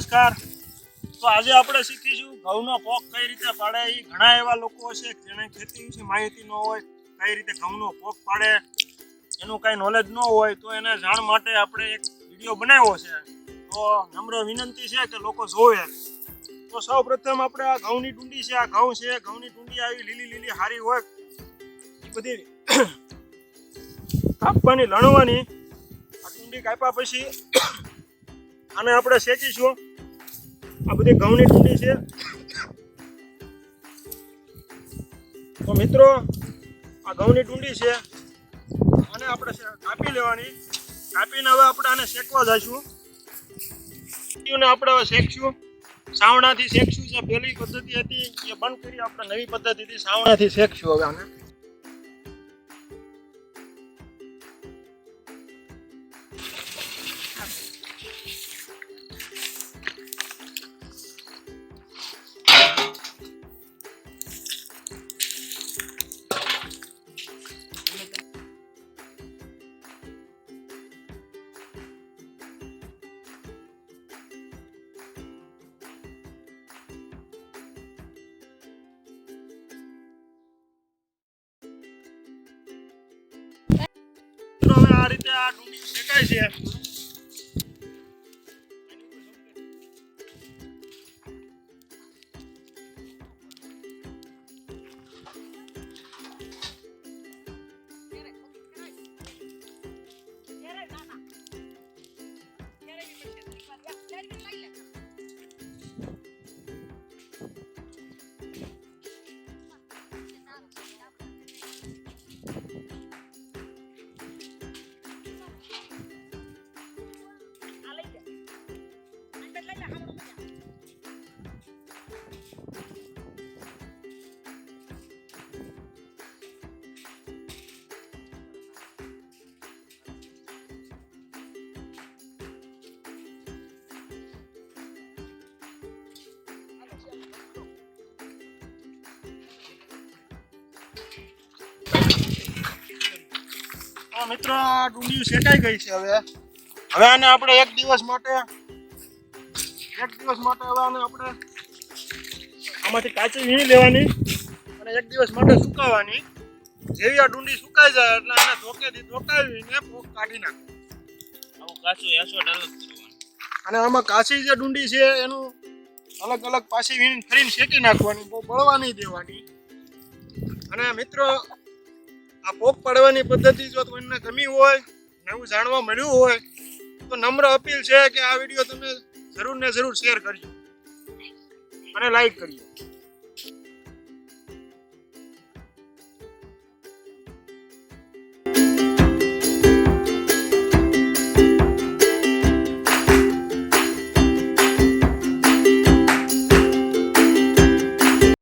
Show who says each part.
Speaker 1: નમસ્કાર। તો આજે આપણે શીખીશું ઘઉંનો પોક કઈ રીતે પાડે। એ ઘણા એવા લોકો છે જેને ખેતી વિશે માહિતી ન હોય, કઈ રીતે ઘઉંનો પોક પાડે એનું કઈ નોલેજ ન હોય, તો એને જાણ માટે આપણે એક વિડીયો બનાવ્યો છે। તો નમ્ર વિનંતી છે કે લોકો જોવે। તો સૌ પ્રથમ આપણે આ ઘઉંની ડુંડી છે, આ ઘઉં છે, ઘઉંની ડુંડી આવી લીલી લીલી હારી હોય એ બધી કાપવાની, લણવાની। આ ડુંડી કાપ્યા પછી આને આપણે શેકીશું। આ બધી ઘઉંની ડુંડી છે। તો મિત્રો આ ઘઉંની ડુંડી છે, આને આપણે કાપી લેવાની। કાપીને હવે આપણે આને શેકવા જઈશું। આપણે હવે શેકશું, સાવણાથી શેકશું। જે પહેલી પદ્ધતિ હતી એ બંધ કરી આપણે નવી પદ્ધતિથી સાવણાથી શેકશું હવે આને। હવે આ રીતે આ ડુંડી શેકાય છે। મિત્રો આ ડુંડી શેકાઈ ગઈ છે। હવે આને આપણે એક દિવસ માટે હવે આને આપણે આમાંથી કાચી વીણી લેવાની અને એક દિવસ માટે સુકાવવાની। જેવી આ ડુંડી સુકાઈ જાય એટલે આને ધોકેથી ધોકાવીને પોક કાઢી નાખવાનો। આવું કાચું એસોડ અલગ કરવાનું અને આમાં કાચી જે ડુંડી છે એનું અલગ અલગ પાછી વીણી ફરીને શેકી નાખવાની, બહુ બળવા નહીં દેવાની। અને મિત્રો આ પોક પાડવાની પદ્ધતિ જો તમને ગમી હોય, નવું જાણવા મળ્યું હોય, તો નમ્ર અપીલ છે કે આ વિડીયો તમે જરૂર ને જરૂર શેર કરજો અને લાઈક કરજો।